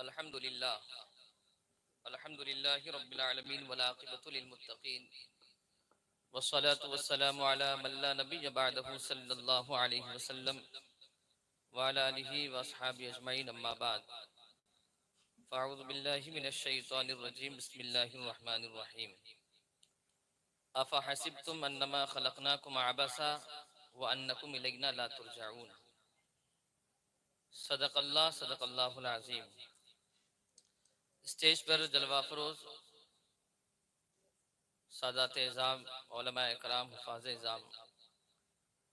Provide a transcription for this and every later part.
अल्हम्दुलिल्लाह अल्हम्दुलिल्लाहि रब्बिल आलमीन वल आक़िबतु लिल मुत्तक़ीन वस्सलातु वस्सलामु अला मन ला नबिय्य बअदहु सल्लल्लाहु अलैहि वसल्लम व अला आलिहि व अस्हाबिहि अजमईन अम्मा बाद फ़अऊज़ु बिल्लाहि मिनश शैतानिर रजीम बिस्मिल्लाहिर रहमानिर रहीम अफ़हसिबतुम अन्नमा खलक़नाकुम अबसा व अन्नकुम इलैना ला तुरजऊन। सदक़ल्लाहुल अज़ीम। स्टेज पर जलवा फरोज सादात इज़ाम, उलमाए कराम, हुफ़ाज़ इज़ाम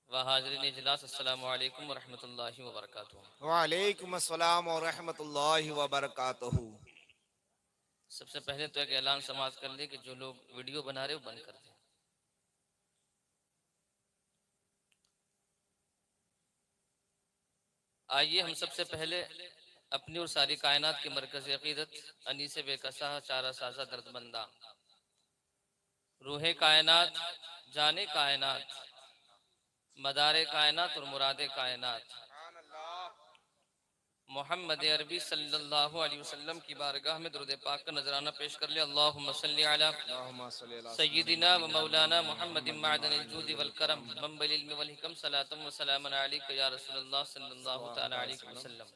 व हाज़रीन इजलास, अस्सलामु अलैकुम व रहमतुल्लाहि व बरकातुहू। वालेकुम अस्सलाम और रहमतुल्लाहि व बरकातुहू। सबसे पहले तो एक ऐलान समाज कर ले कि जो लोग वीडियो बना रहे हो बंद कर दें। आइए हम सबसे पहले अपनी और सारी कायनात के मरकज़ अक़ीदत अनीस बेकसा चारा साजा दर्दमंदा रूहे कायनात, जाने कायनात, मदारे कायनात और मुरादे कायनात मोहम्मद अरबी सल्लल्लाहु अलैहि वसल्लम की बारगाह में दुरूद पाक का नजराना पेश कर ले। अल्लाहुम्मा सल्लि अला सय्यिदिना व मौलाना मुहम्मदिन मअदनिल जूदि वल करम मंबइल इल्मि वल हिकम सलातुम व सलामुन अलैका या रसूलल्लाह सल्लल्लाहु तआला अलैहि वसल्लम।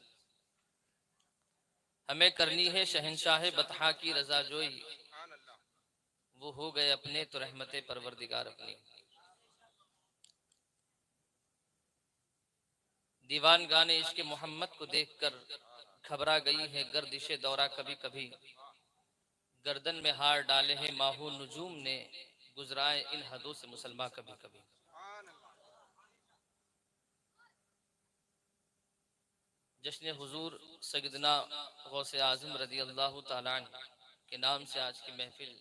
हमें करनी है शहंशाह बतहा की रजा जोई, वो हो गए अपने तो रहमते परवरदिगार अपनी। दीवान गाने इश्क मोहम्मद को देखकर घबरा गई है गर्दिशे दौरा कभी कभी, गर्दन में हार डाले हैं माहू नुजूम ने, गुजराए इन हदों से मुसलमान कभी कभी। जश्न हुजूर सैयदना गौसे आज़म रज़ी अल्लाह तआला अन्हु के नाम से आज की महफिल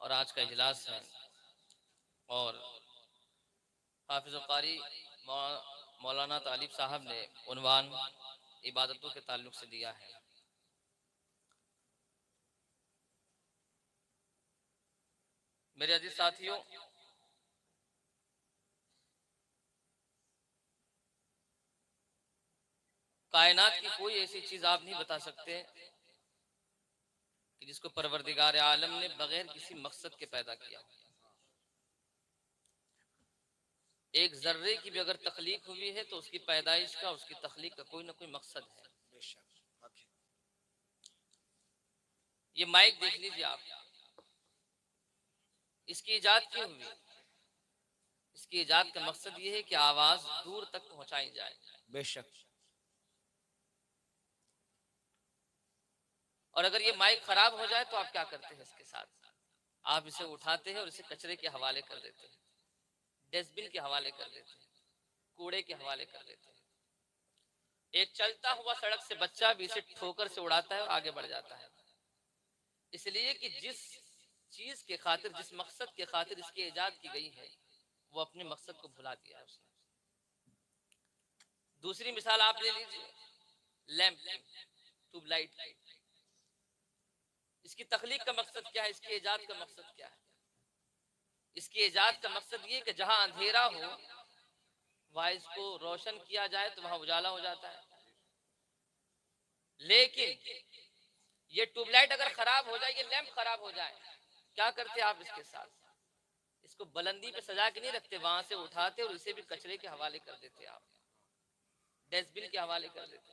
और आज का इजलास है, और हाफिज़ कारी मौलाना तालिब साहब ने उन्वान इबादतों के ताल्लुक से दिया है। मेरे अजीज साथियों, कायनात की कोई ऐसी चीज आप नहीं बता सकते कि जिसको परवरदिगार आलम ने बगैर किसी मकसद के पैदा किया। एक जर्रे की भी अगर तख्लीक हुई है तो उसकी पैदाइश का, उसकी तख्लीक का कोई ना कोई मकसद है। ये माइक देख लीजिए आप, इसकी इजाद क्यों हुई? इसकी इजाद का मकसद ये है कि आवाज दूर तक पहुंचाई जाए। बेशक। और अगर ये माइक खराब हो जाए तो आप क्या करते हैं इसके साथ? आप इसे उठाते हैं और इसे कचरे के हवाले कर देते हैं, डस्टबिन के हवाले कर देते हैं, कूड़े के हवाले कर देते हैं। एक चलता हुआ सड़क से बच्चा भी इसे ठोकर से उड़ाता है और आगे बढ़ जाता है, इसलिए कि जिस चीज के खातिर, जिस मकसद के खातिर इसकी इजाद की गई है, वो अपने मकसद को भुला दिया है उसने। दूसरी मिसाल आप ले लीजिए लैंप की, ट्यूबलाइट की। इसकी तख्लीक का मकसद क्या है? इसकी इजाद का मकसद क्या है? इसकी इजाद का मकसद ये कि जहां अंधेरा हो वहां इसको रोशन किया जाए तो वहां उजाला हो जाता है। लेकिन ये ट्यूबलाइट अगर खराब हो जाए, ये लैंप खराब हो जाए, क्या करते आप इसके साथ? इसको बुलंदी पे सजा के नहीं रखते, वहां से उठाते और इसे भी कचरे के हवाले कर देते, आप डस्टबिन के हवाले कर देते।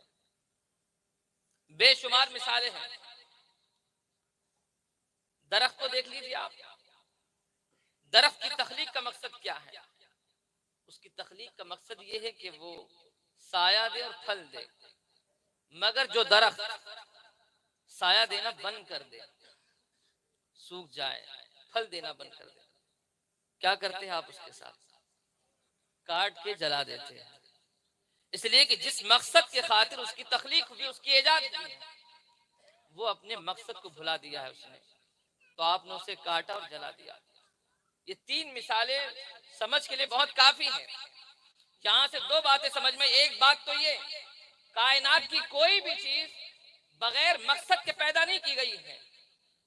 बेशुमार मिसालें हैं। दरख्त को देख लीजिए आप, दरख्त की तख्लीक का मकसद क्या है? उसकी तख्लीक का मकसद ये है कि वो साया दे और फल दे। मगर जो दरख्त साया देना बंद कर दे, सूख जाए, फल देना बंद कर दे, क्या करते हैं आप उसके साथ? काट के जला देते हैं। इसलिए कि जिस मकसद के खातिर उसकी तख्लीक हुई, उसकी इजाद हुई है, वो अपने मकसद को भुला दिया है उसने, तो आपने उसे काटा और जला दिया। ये तीन मिसालें समझ के लिए बहुत काफी हैं। यहां से दो बातें समझ में। एक बात तो ये, कायनात की कोई भी चीज बगैर मकसद के पैदा नहीं की गई है।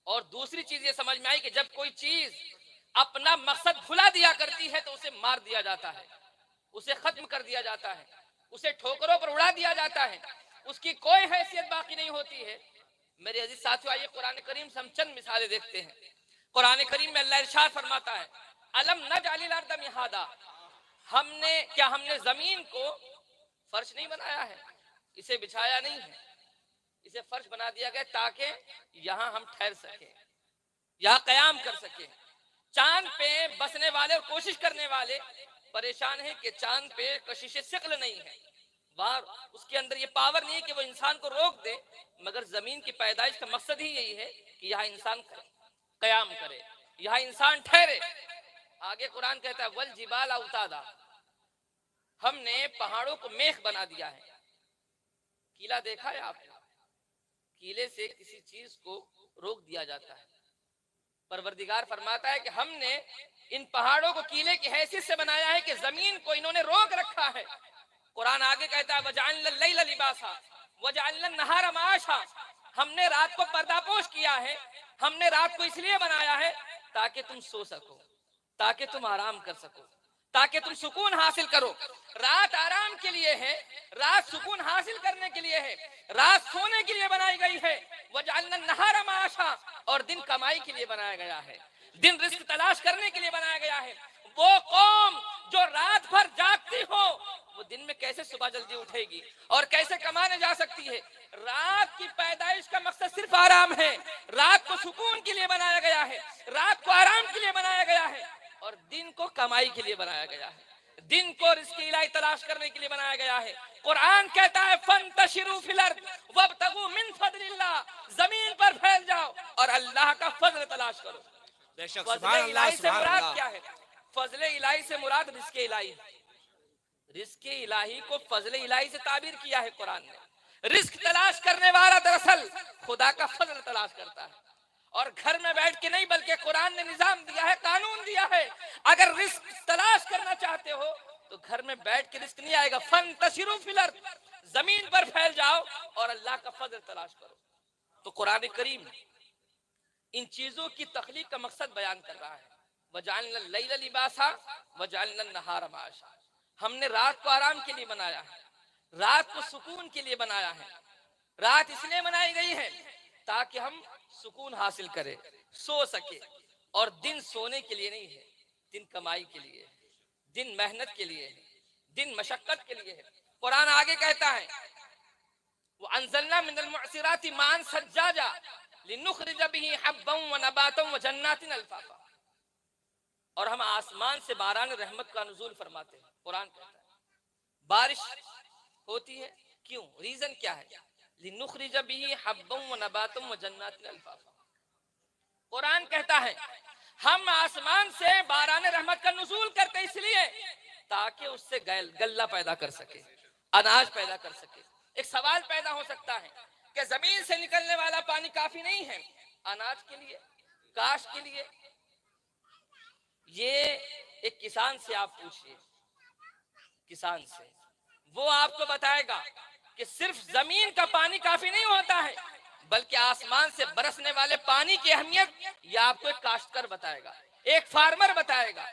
और दूसरी चीज ये समझ में आई कि जब कोई चीज अपना मकसद भुला दिया करती है तो उसे मार दिया जाता है, उसे खत्म कर दिया जाता है, उसे ठोकरों पर उड़ा दिया जाता है। उसकी कोई हैसियत बाकी नहीं होती है। मेरे अजीज साथियों, आइए कुरान करीम से हम चंद मिसालें देखते हैं। कुरान करीम में अल्लाह इरशाद फरमाता है, अलम नजअलिल अर्द मिहादा, हमने जमीन को फर्श नहीं बनाया है, इसे बिछाया नहीं है, इसे फर्श बना दिया गया ताकि यहाँ हम ठहर सके, यहाँ कयाम कर सके। चांद पे बसने वाले और कोशिश करने वाले परेशान है कि चांद पे कशिश सिक्ल नहीं है, वहां उसके अंदर ये पावर नहीं है कि वो इंसान को रोक दे। मगर जमीन की पैदाइश का मकसद ही यही है कि यहाँ इंसान कयाम करे, यहाँ इंसान ठहरे। आगे कुरान कहता है वल जिबाल औतादा, हमने पहाड़ों को मेख बना दिया है। कीला देखा है आपने? कीले से किसी चीज को रोक दिया जाता है। परवरदिगार फरमाता है कि हमने इन पहाड़ों को कीले की हैसियत से बनाया है कि जमीन को इन्होंने रोक रखा है। कुरान आगे कहता है वजअलना लैला लिबासा वजअलना नहारा माशा, हमने रात को पर्दापोश किया है, हमने रात को इसलिए बनाया है ताकि तुम सो सको, ताकि तुम आराम कर सको, ताकि तुम सुकून हासिल करो। रात आराम के लिए है, रात सुकून हासिल करने के लिए है, रात सोने के लिए बनाई गई है। वजअलना नहारा माशा, और दिन कमाई के लिए बनाया गया है, दिन रिस्क तलाश करने के लिए बनाया गया है। वो कौम जो रात भर जागती हो वो दिन में कैसे सुबह जल्दी उठेगी और कैसे कमाने जा सकती है? रात की पैदाइश का मकसद सिर्फ आराम है, रात को सुकून के लिए बनाया गया है, रात को आराम के लिए बनाया गया है, और दिन को कमाई के लिए बनाया गया है, दिन को रिस्क इलाही तलाश करने के लिए बनाया गया है। कुरान कहता है फंतशिरू फिल अर्द वब्तगू मिन फदलिल्लाह, जमीन पर फैल जाओ और अल्लाह का फजल तलाश करो। फजल इलाही से मुराद क्या है? फजल इलाही से मुराद रिस्क इलाही। रिस्क इलाही को फजल इलाही से ताबीर किया है कुरान ने। रिस्क तलाश करने वाला दरअसल खुदा का फजल तलाश करता है, और घर में बैठ के नहीं, बल्कि कुरान ने निजाम दिया है, कानून दिया है। अगर रिस्क तलाश करना चाहते हो तो घर में बैठ के रिस्क नहीं आएगा। फंतशिरू फिल अर्द, जमीन पर फैल जाओ और अल्लाह का फजल तलाश करो। तो कुरान करीम इन चीजों की तख्लीक का मकसद बयान कर रहा है। वजअलना लैला लिबासा वजअलना नहारा माशा, हमने रात को आराम के लिए बनाया है, रात को सुकून के लिए बनाया है। रात इसलिए बनाई गई है ताकि हम सुकून हासिल करें, सो सके, और दिन सोने के लिए नहीं है, दिन कमाई के लिए है, दिन मेहनत के लिए है, दिन मशक्कत के लिए है। कुरान आगे कहता है वो अंज़लना मिनल मुअसिराति मान सज्जाजा लिनुखरिज बिही हब्बन व नबातन व जन्नातिन अल्फाफा, और हम आसमान से बारान रहमत का नुज़ूल फरमाते हैं। कुरान कहता है बारिश होती है, क्यों? रीजन क्या है? लिनुखरिज बिही हब्बन व नबातन व जन्नातिन अल्फाफा। कुरान कहता है हम आसमान से बारान रहमत का नुज़ूल करते इसलिए ताकि उससे गल्ला पैदा कर सके, अनाज पैदा कर सके। एक सवाल पैदा हो सकता है कि जमीन से निकलने वाला पानी काफी नहीं है अनाज के लिए, काश के लिए? ये एक किसान से आप पूछिए, किसान से, वो आपको बताएगा कि सिर्फ जमीन का पानी काफी नहीं होता है, बल्कि आसमान से बरसने वाले पानी की अहमियत यह आपको एक काश्तकार बताएगा, एक फार्मर बताएगा,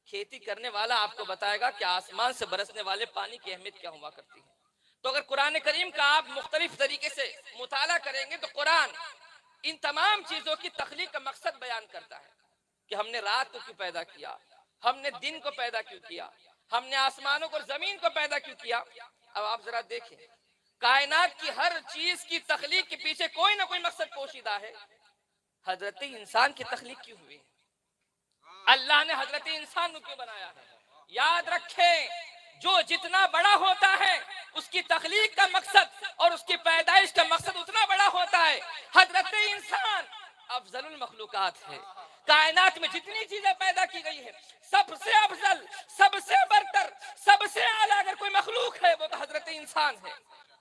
खेती करने वाला आपको बताएगा कि आसमान से बरसने वाले पानी की अहमियत क्या हुआ करती है। तो अगर कुरान करीम का आप मुख्तलिफ तरीके से मुताला करेंगे तो कुरान इन तमाम चीजों की तख्लीक का मकसद बयान करता है कि हमने रात को क्यों पैदा किया, हमने दिन को पैदा क्यों किया, हमने आसमानों को, जमीन को पैदा क्यों किया। अब आप जरा देखें, कायनात की हर चीज की तख्लीक के पीछे कोई ना कोई मकसद पोशीदा है। हजरत इंसान की तख्लीक क्यों हुई? अल्लाह ने हजरत इंसान को क्यों बनाया है? याद रखें, जो जितना बड़ा होता है उसकी तख्लीक का मकसद और उसकी पैदाइश का मकसद उतना बड़ा होता है। हजरत इंसान अफजलुल मखलूकात है। कायनात में जितनी चीजें पैदा की गई है, सबसे अफजल, सबसे बरतर, सबसे आला अगर कोई मखलूक है वो तो हजरत इंसान है।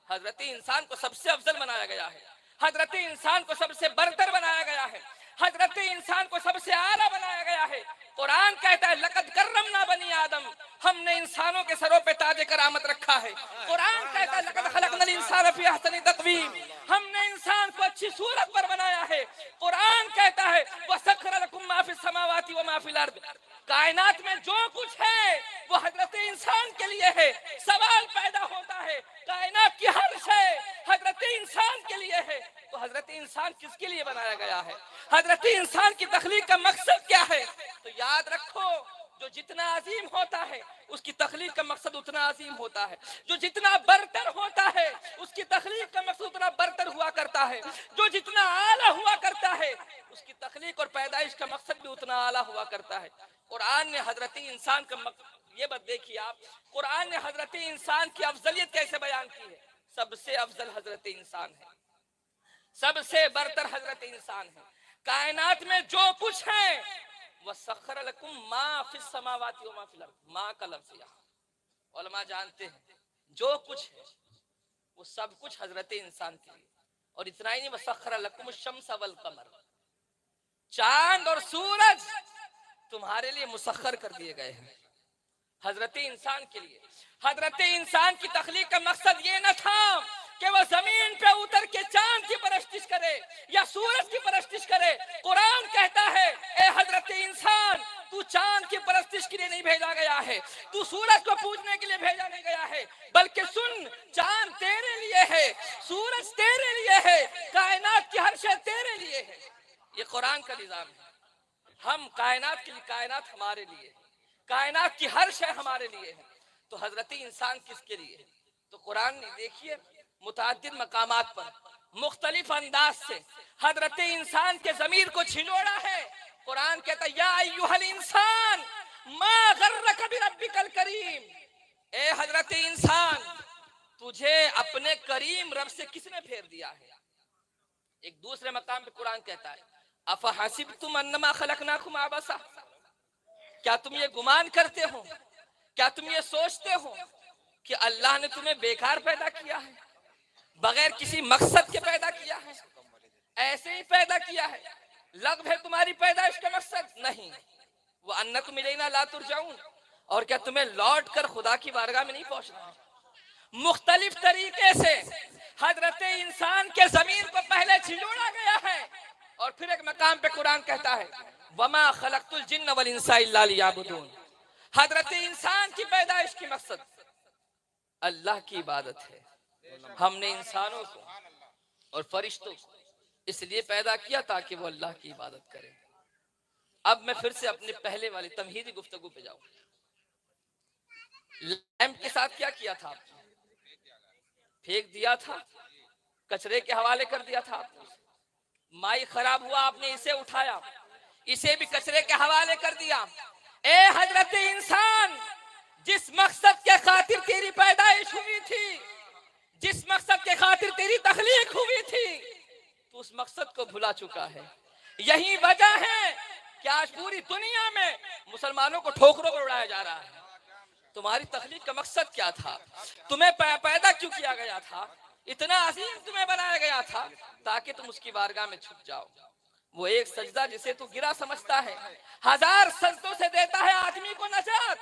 हजरत इंसान को सबसे अफजल बनाया गया है, हजरत इंसान को सबसे बरतर बनाया गया है, हजरत इंसान को सबसे आला बनाया गया है। कुरान कहता है लक़द कर्रमना बनी आदम, हमने इंसानों के सरों पे ताज करामत रखा है। कुरान कहता है लक़द खलक़नल इंसान फी अहसनि तक़वीम, हमने इंसान को अच्छी सूरत पर बनाया है। कुरान कहता है वसख़्खर लकुम मा फ़िस समावाति व मा फ़िल अर्द, कायनात में जो कुछ है वो हजरत इंसान के लिए है। सवाल पैदा होता है, कायनात की हर शय हजरत इंसान के लिए है, तो हजरत इंसान किसके लिए बनाया गया है? हजरत इंसान की तख्लीक का मकसद क्या है? तो याद रखो, जो जितना अजीम होता है उसकी तख्लीक का मकसद उतना अजीम होता है। जो जितना बरतर होता है उसकी तख्लीक का मकसद उतना बरतर हुआ करता है। जो जितना आला हुआ करता है उसकी तख्लीक और पैदाइश का मकसद भी उतना आला हुआ करता है। कुरान ने हजरत इंसान का ये बात देखिए आप, कुरान ने हजरत इंसान की अफजलियत कैसे बयान की है। सबसे अफजल हजरत इंसान है, सबसे बरतर हजरत इंसान है। कायनात में जो कुछ है वह सखर लकुम मा फिस समावाति व मा फिल अर्द, मा का लफ्ज यहाँ उलमा जानते हैं जो कुछ है वो सब कुछ हजरत इंसान के लिए। और इतना ही नहीं, वह सखर लकुम शम्स वल कमर, चांद और सूरज तुम्हारे लिए मुसख्खर कर दिए गए हैं हजरत इंसान के लिए। हजरत इंसान की तख्लीक का मकसद ये न था कि वह जमीन पे उतर के चांद की परस्तिश करे या सूरज की परस्तिश करे। कुरान कहता है, ए हजरत इंसान, तू चांद की परस्तिश के लिए नहीं भेजा गया है, तू सूरज को पूजने के लिए भेजा नहीं गया है, बल्कि सुन, चांद तेरे लिए है, सूरज तेरे लिए है, कायनात की हर शय तेरे लिए है। ये कुरान का निजाम है। हम कायनात के लिए, कायनात हमारे लिए, कायनात की हर शय हमारे लिए है। तो हजरत इंसान किसके लिए है? तो कुरान ने देखिए मुताद्दिद मकामात पर मुख्तलिफ अंदाज से हजरत इंसान के जमीर को छिलोड़ा है। कुरान कहता है, या अय्युहल इंसान मा गर्रक बिरब्बिकल करीम, ए हजरत इंसान, तुझे अपने करीम रब से किसने फेर दिया है? एक दूसरे मकाम पे कुरान कहता है, अफहसिबतुम अन्नमा खलकनाकुम आबसा, क्या तुम ये गुमान करते हो, क्या तुम ये सोचते हो कि अल्लाह ने तुम्हें बेकार पैदा किया है, बगैर किसी मकसद के पैदा किया है, ऐसे ही पैदा किया है? लग है तुम्हारी पैदाइश का मकसद? नहीं। वो अन्नकुम इलैना ला तुरजाऊन, और क्या तुम्हें लौट कर खुदा की बारगाह में नहीं पहुंचना है? मुख्तलिफ तरीके से हजरत इंसान के जमीन को पहले छिलोड़ा गया है। और फिर एक मकाम पे कुरान कहता है, वमा खलक़तुल जिन्न वल इंसा इल्ला लियअबुदून, हजरत इंसान की पैदाइश की मकसद अल्लाह की इबादत है। हमने इंसानों को और फरिश्तों को इसलिए पैदा किया ताकि वो अल्लाह की इबादत करें। अब मैं फिर से अपने पहले वाली तमहीदी गुफ्तगू पे जाऊं। लैंप के साथ क्या किया था आपने? फेंक दिया था, कचरे के हवाले कर दिया था आपने। माई खराब हुआ, आपने इसे उठाया, इसे भी कचरे के हवाले कर दिया। ए हजरत इंसान, जिस मकसद के खातिर तेरी पैदाइश हुई थी, जिस मकसद के खातिर तेरी तख्लीक हुई थी, तो उस मकसद को भुला चुका है। यही वजह है कि आज पूरी दुनिया में मुसलमानों को ठोकरों पर उड़ाया जा रहा है। तुम्हारी तख्लीक का मकसद क्या था? तुम्हें पैदा क्यों किया गया था? इतना अजीम तुम्हें बनाया गया था ताकि तुम उसकी बारगाह में छुप जाओ। वो एक सजदा जिसे तू गिरा समझता है, हजार सजदों से देता है आदमी को नजात।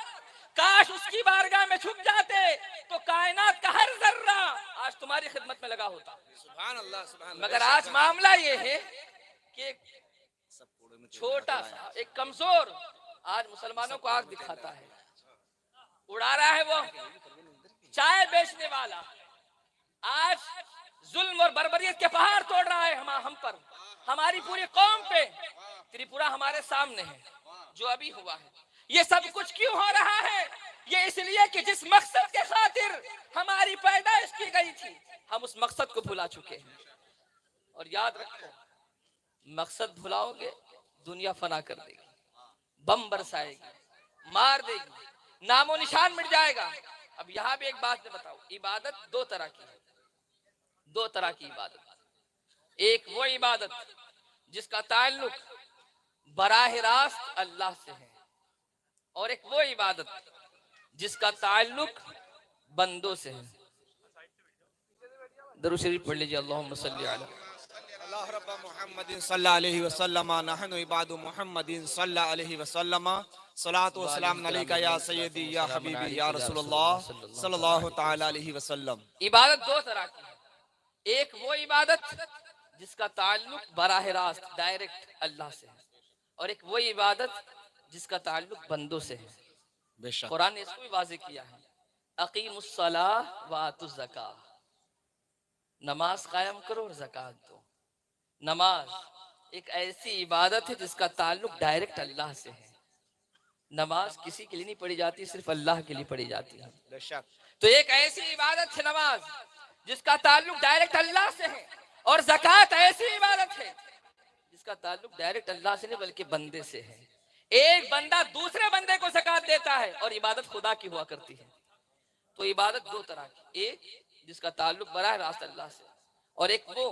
काश उसकी बारगाह में छुप जाते तो कायनात का हर जर्रा आज तुम्हारी खिदमत में लगा होता। सुभान अल्लाह, सुभान अल्लाह। मगर आज मामला ये है कि एक छोटा सा, एक कमजोर आज मुसलमानों को आग दिखाता है, उड़ा रहा है। वो चाय बेचने वाला आज जुल्म और बर्बरियत के पहाड़ तोड़ रहा है हम पर, हमारी पूरी कौम पे। त्रिपुरा हमारे सामने है, जो अभी हुआ है। ये सब कुछ क्यों हो रहा है? ये इसलिए कि जिस मकसद के खातिर हमारी पैदाइश की गई थी, हम उस मकसद को भुला चुके हैं। और याद रखो, मकसद भुलाओगे दुनिया फना कर देगी, बम बरसाएगी, मार देगी, नामो निशान मिट जाएगा। अब यहाँ भी एक बात मैं बताऊं, इबादत दो तरह की है, दो तरह की इबादत। एक वो इबादत जिसका ताल्लुक बराह रास्त अल्लाह से है, और एक वो इबादत जिसका ताल्लुक बंदों से है। दरूद शरीफ पढ़ लीजिए, अल्लाहुम्मा सल्ली अला अल्लाह रब्बा मुहम्मदिन सल्लल्लाहु अलैहि वसल्लम, नहनु इबादु मुहम्मदिन सल्लल्लाहु अलैहि वसल्लम, सलातु व सलाम अलैका या सय्यदी या हबीबी या रसूलुल्लाह सल्लल्लाहु तआला अलैहि वसल्लम। इबादत दो तरह की है। एक वो इबादत जिसका ताल्लुक बराह रास्त डायरेक्ट अल्लाह से है, और एक वो इबादत जिसका ताल्लुक बंदों से है। बेशक। कुरान ने इसको भी वाज़ेह किया है, अकीमुस्सलाह व आतुज़ ज़कात, नमाज कायम करो और ज़कात दो। नमाज एक ऐसी इबादत है जिसका ताल्लुक डायरेक्ट अल्लाह से है। नमाज किसी के लिए नहीं पढ़ी जाती, सिर्फ अल्लाह के लिए पढ़ी जाती है। बेशक। तो एक ऐसी इबादत है नमाज जिसका ताल्लुक डायरेक्ट अल्लाह से है, और ज़कात ऐसी इबादत है जिसका ताल्लुक डायरेक्ट अल्लाह से नहीं बल्कि बंदे से है। एक बंदा दूसरे बंदे को ज़कात देता है और इबादत खुदा की हुआ करती है। तो इबादत दो तरह की, एक जिसका ताल्लुक बराह रास्त अल्लाह से, और एक वो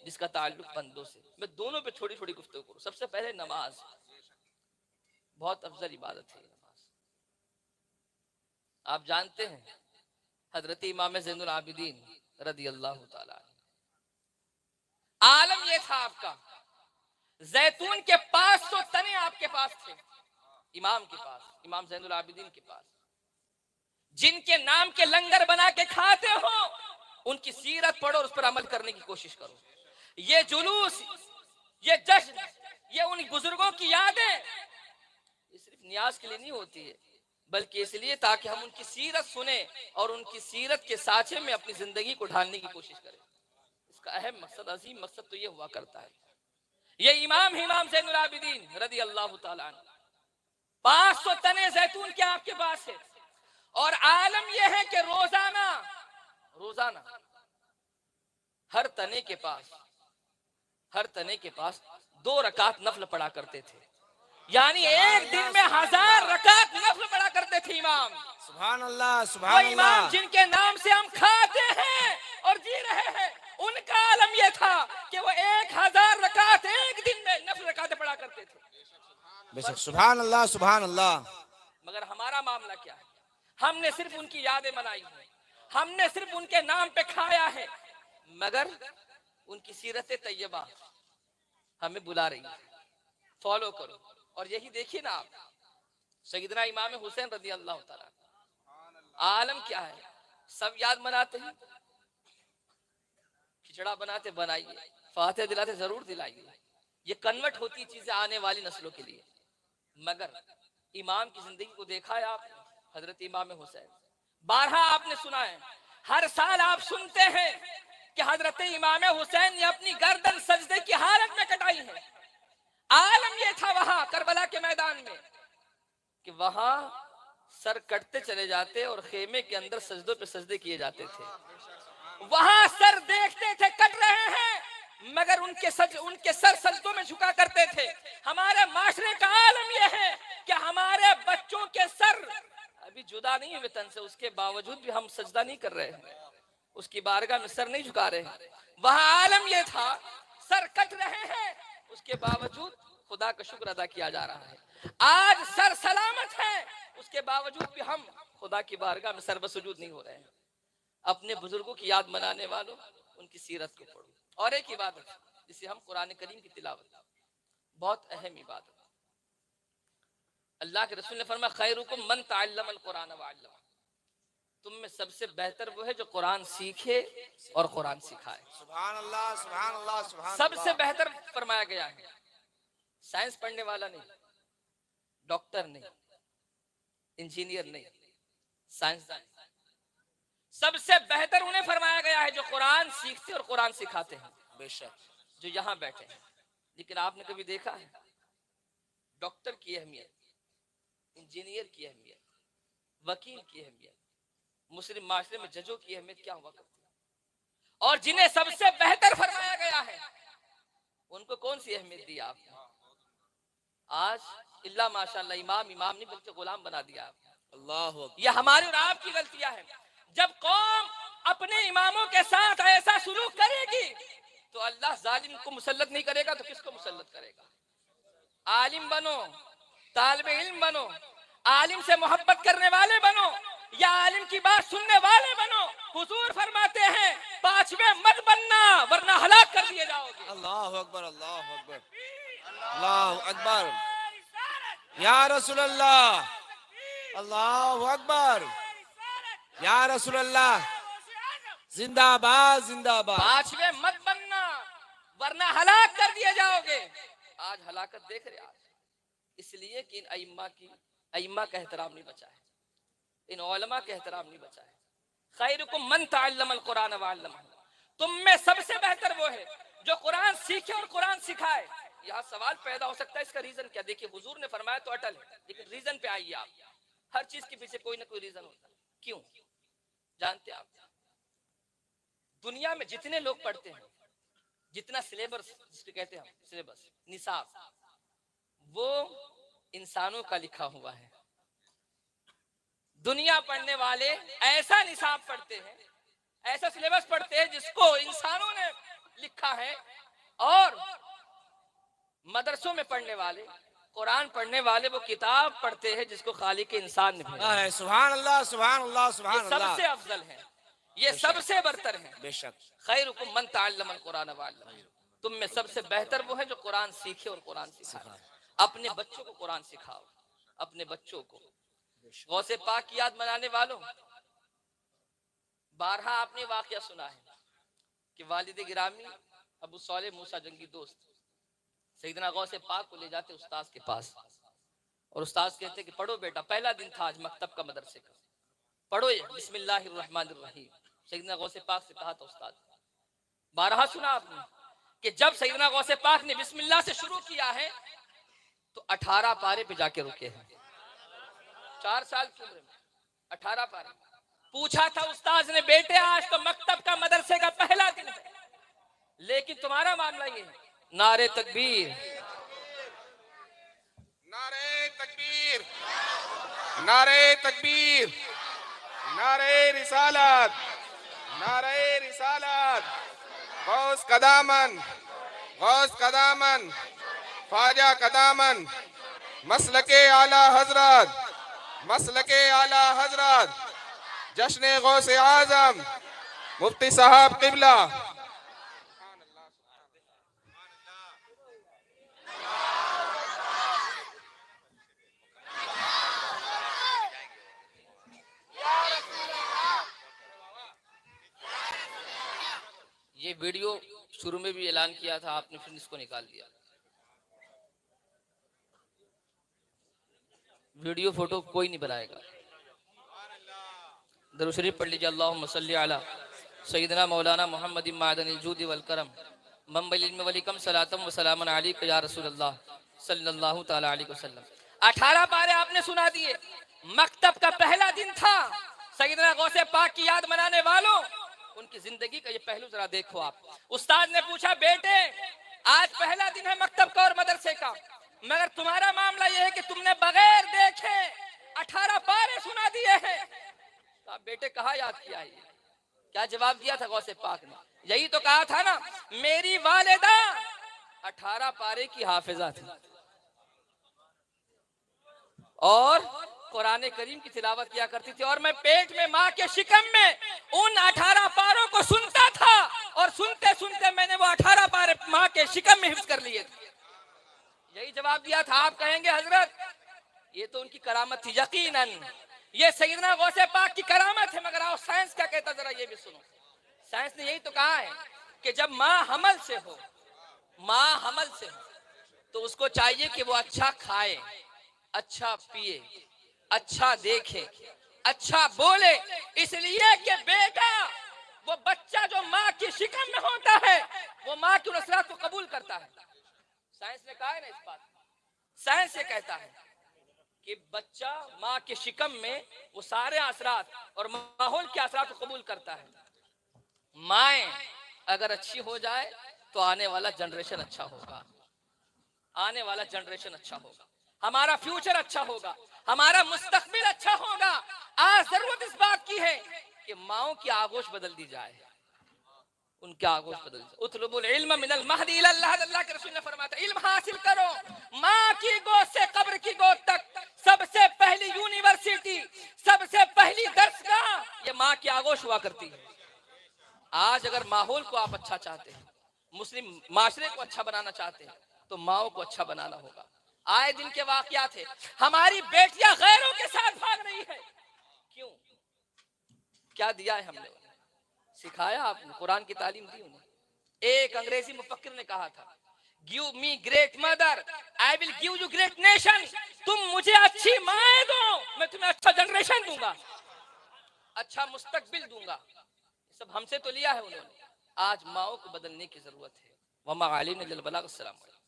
जिसका ताल्लुक बंदों से। मैं दोनों पे थोड़ी थोड़ी गुफ्तगू करूं। सबसे पहले नमाज, बहुत अफजल इबादत है नमाज। आप जानते हैं हजरत इमाम ज़ैनुल आबिदीन रदी अल्लाह ताला आलम ये था आपका, जैतून के 500 तने आपके पास थे इमाम के पास, इमाम ज़ैनुल आबिदीन के पास, जिनके नाम के लंगर बना के खाते हो उनकी सीरत पढ़ो और उस पर अमल करने की कोशिश करो। ये जुलूस, ये जश्न, ये उन बुजुर्गों की यादें ये सिर्फ नियाज के लिए नहीं होती है, बल्कि इसलिए ताकि हम उनकी सीरत सुने और उनकी सीरत के साँचे में अपनी जिंदगी को ढालने की कोशिश करें। इसका अहम मकसद, अजीम मकसद तो ये हुआ करता है। ये इमाम ही इमाम ज़ैनुल आबिदीन रदी अल्लाह ताला अन्हु, 500 तने जैतून के आपके पास है, और आलम यह है कि रोजाना रोजाना हर तने के पास 2 रकात नफल पढ़ा करते थे। यानी एक दिन में 1000 रकात नफल पढ़ा करते थे इमाम। सुभान अल्लाह, वो सुभान इमाम अल्लाह। जिनके नाम से हम खाते हैं और जी रहे हैं, उनका आलम यह था कि वो 1000 रकात एक दिन में नफल रकातें पढ़ा करते थे। बेशक। सुभान अल्लाह, सुभान अल्लाह। मगर हमारा मामला क्या है? हमने सिर्फ उनकी यादें मनाई है, हमने सिर्फ उनके नाम पे खाया है, मगर उनकी सीरत तैयबा हमें बुला रही है, फॉलो करो। और यही देखिए ना आप, सैयदना इमाम हुसैन रदी अल्लाह ताला, आलम क्या है, सब याद मनाते हैं, खिचड़ा बनाते बनाइए, फातिहा दिलाते जरूर दिलाइए, ये कन्वर्ट होती चीजें आने वाली नस्लों के लिए। मगर इमाम की जिंदगी को देखा है आपने, हजरत इमाम हुसैन, 12 आपने सुना है, हर साल आप सुनते हैं कि हजरत इमाम हुसैन ने अपनी गर्दन सजदे की हालत में कटाई है। आलम यह था वहां करबला के मैदान में कि वहां सर कटते चले जाते और खेमे के अंदर सजदों पे सजदे किए जाते थे। वहां सर देखते थे कट रहे हैं, मगर उनके सर सजदों में झुका करते थे। हमारे माशरे का आलम यह है कि हमारे बच्चों के सर अभी जुदा नहीं हुए तन से, उसके बावजूद भी हम सजदा नहीं कर रहे हैं, उसकी बारगाह में सर नहीं झुका रहे हैं। वहां आलम यह था, सर कट रहे हैं, उसके बावजूद खुदा का शुक्र अदा किया जा रहा है। आज सर सलामत है, उसके बावजूद भी हम खुदा की बारगाह में सरबसुजूद नहीं हो रहे हैं। अपने बुजुर्गों की याद मनाने वालों, उनकी सीरत को पढ़ो। और एक इबादत जिसे हम कुरान करीम की तिलावत, बहुत अहम इबादत। अल्लाह के रसूल ने फरमाया, खैरुकुम मन तअल्लमल कुरान व अल्लम, तुम में सबसे बेहतर वो है जो कुरान सीखे और कुरान सिखाए। सुभान अल्लाह, सुभान अल्लाह, सुभान सबसे अल्लाह। बेहतर फरमाया गया है। साइंस पढ़ने वाला नहीं, डॉक्टर नहीं, इंजीनियर नहीं, साइंसदान, सबसे बेहतर उन्हें फरमाया गया है जो कुरान सीखते और कुरान सिखाते हैं। बेशक। जो यहाँ बैठे हैं, लेकिन आपने कभी देखा है डॉक्टर की अहमियत, इंजीनियर की अहमियत, वकील की अहमियत, मुस्लिम माशरे में जजों की अहमियत क्या हुआ करती है? और जिन्हें सबसे बेहतर फरमाया गया है उनको कौन सी अहमियत दी आपने? आज इल्ला माशाअल्लाह इमाम इमाम नहीं बल्कि गुलाम बना दिया आपने। अल्लाह, ये हमारी और आपकी गलतियां हैं। जब कौम अपने इमामों के साथ ऐसा सुलूक करेगी तो अल्लाह जालिम को मुसल्लत नहीं करेगा तो किसको मुसल्लत करेगा? आलिम बनो, तालिबे इल्म बनो, आलिम से मोहब्बत करने वाले बनो, या आलिम की बात सुनने वाले बनो। हुजूर फरमाते हैं, 5वें मत बनना वरना हलाक कर दिए जाओगे। अल्लाह अकबर, अल्लाह अकबर, अल्लाह अकबर, या रसूल अल्लाह, अल्लाह अकबर, या रसूल अल्लाह, जिंदाबाद, जिंदाबाद। 5वें मत बनना वरना हलाक कर दिए जाओगे। आज हलाकत देख रहे आप, इसलिए कि इन अइम्मा का एहतराम नहीं बचा है, इन उलमा का एहतराम नहीं बचा है। खैरुकुम मन तअल्लमल कुरान व अल्लमहु, तुम में सबसे बेहतर वो है जो कुरान सीखे और कुरान सिखाए। यहाँ सवाल पैदा हो सकता है, इसका रीजन क्या? देखिए, हुजूर ने फरमाया तो अटल है, लेकिन रीजन पे आइए आप। हर चीज के पीछे कोई ना कोई रीजन होता है। क्यों? जानते हैं आप? दुनिया में जितने लोग पढ़ते हैं, जितना सिलेबस जिसको कहते हैं हम सिलेबस, निसाब, वो इंसानों का लिखा हुआ है। दुनिया पढ़ने वाले ऐसा निसाब पढ़ते हैं, ऐसा सिलेबस पढ़ते हैं जिसको इंसानों ने लिखा है, और मदरसों में पढ़ने वाले, कुरान पढ़ने वाले वो किताब पढ़ते हैं जिसको खालिक इंसान ने भेजा है। सुभान अल्लाह, सुभान अल्लाह, सुभान ये अल्लाह। सबसे अफजल है, ये सबसे बरतर है। बेशक। खैरुकुम मन तअल्लमल कुरान व अल्लमहु, तुम में सबसे बेहतर वो है जो कुरान सीखे और कुरान सिखाए। अपने बच्चों को कुरान सिखाओ, अपने बच्चों को। गौसे पाक की याद मनाने वालों, बारहा आपने वाकया सुना है कि वालिद गिरामी अबू सौले मूसा जंगी दोस्त सैयदना गौसे पाक को ले जाते उस्ताद के पास, और उस्ताद कहते कि पढ़ो बेटा, पहला दिन था आज मकतब का, मदरसे का, पढ़ो ये बिस्मिल्लाहिर्रहमानिर्रहीम। सैयदना गौसे पाक से कहा था उस्ताद, बारहा सुना आपने कि जब सैयदना गौसे पाक ने बिस्मिल्लाह से शुरू किया है तो 18 पारे पे जाके रुके हैं। 4 साल की उम्र में 18 पारे। पूछा था उस्ताद ने, बेटे आज तो मकतब का, मदरसे का पहला दिन है, लेकिन तुम्हारा मामला ये है, नारे तकबीर, नारे तकबीर, नारे तकबीर, नारे रिसालत, नारे रिसालत, गौस कदामन, गौस कदामन, ख्वाजा कदामन, मसलके आला हजरत, मसलके आला हजरत, जश्न गौसे आजम, मुफ्ती साहब किबला। ये वीडियो शुरू में भी ऐलान किया था आपने, फिर इसको निकाल दिया। वीडियो फोटो कोई नहीं बनाएगा। दरूद शरीफ पढ़ लीजिए, अल्लाहुम्मा सल्ली अला सय्यिदना मौलाना मुहम्मद मादनिल जूद वल करम मंबइल इल्म वल हिकम सलातम व सलामन अलैका या रसूलल्लाह सल्लल्लाहु तआला अलैहि वसल्लम। 18 पारे आपने सुना दिए। मकतब का पहला दिन था। सय्यिदना गौसे पाक की याद मनाने वालों, उनकी जिंदगी का ये पहलू जरा देखो आप। उस्ताद ने पूछा, बेटे आज पहला दिन है मकतब का और मदरसे का, मगर तुम्हारा मामला यह है कि तुमने बगैर देखे 18 पारे सुना दिए हैं। तो आप बेटे कहाँ याद किया है? क्या जवाब दिया था गौसे पाक ने? यही तो कहा था ना, मेरी वालिदा 18 पारे की हाफिजा थी और कुरान करीम की तिलावत किया करती थी, और मैं पेट में माँ के शिकम में उन 18 पारों को सुनता था, और सुनते सुनते मैंने वो 18 पारे माँ के शिकम में हिफ्ज कर लिए थे। यही जवाब दिया था। आप कहेंगे हजरत ये तो उनकी करामत थी, यकीनन ये सैयदना गौसे पाक की करामत है, मगर आओ साइंस क्या कहता जरा ये भी सुनो। साइंस ने यही तो कहा है कि जब माँ हमल से हो, माँ हमल से हो, तो उसको चाहिए कि वो अच्छा खाए, अच्छा पिए, अच्छा देखे, अच्छा बोले, इसलिए कि बेटा वो बच्चा जो माँ की शिकम में होता है वो माँ की नसरत को कबूल करता है। साइंस ने कहा है ना इस बात। साइंस ये कहता है कि बच्चा माँ के शिकम में वो सारे असरात और माहौल के असरात को कबूल करता है। माएँ अगर अच्छी हो जाए तो आने वाला जनरेशन अच्छा होगा, आने वाला जनरेशन अच्छा होगा, हमारा फ्यूचर अच्छा होगा, हमारा मुस्तकबिल अच्छा होगा। आज जरूरत इस बात की है कि माओ की आगोश बदल दी जाए, उनके आगोश बदल जाए। उतलुबुल इल्म मिनल महदी इला अल्लाह, अल्लाह के रसूल ने फरमाया था इल्म हासिल करो माँ की गोद से कब्र की गोद तक। सबसे पहली यूनिवर्सिटी, सबसे पहली दरसगाह ये माँ की आगोश हुआ करती है। आज अगर माहौल को आप अच्छा चाहते हैं, मुस्लिम माशरे को अच्छा बनाना चाहते हैं, तो माओ को अच्छा बनाना होगा। आए दिन के वाकयात है, हमारी बेटियां गैरों के साथ भाग रही है। क्यों? क्या दिया है हमने? सिखाया आपने, कुरान की तालीम दी उन्हें। एक अंग्रेजी मुफक्किर ने कहा था, give me great mother, I will give you great nation. तुम मुझे अच्छी माएं दो, मैं तुम्हें अच्छा जनरेशन दूंगा, अच्छा मुस्तकबिल दूंगा। सब हमसे तो लिया है उन्होंने, आज माओ को बदलने की जरूरत है। वमा अलैना इल्लल बलाग। अस्सलाम वालेकुम।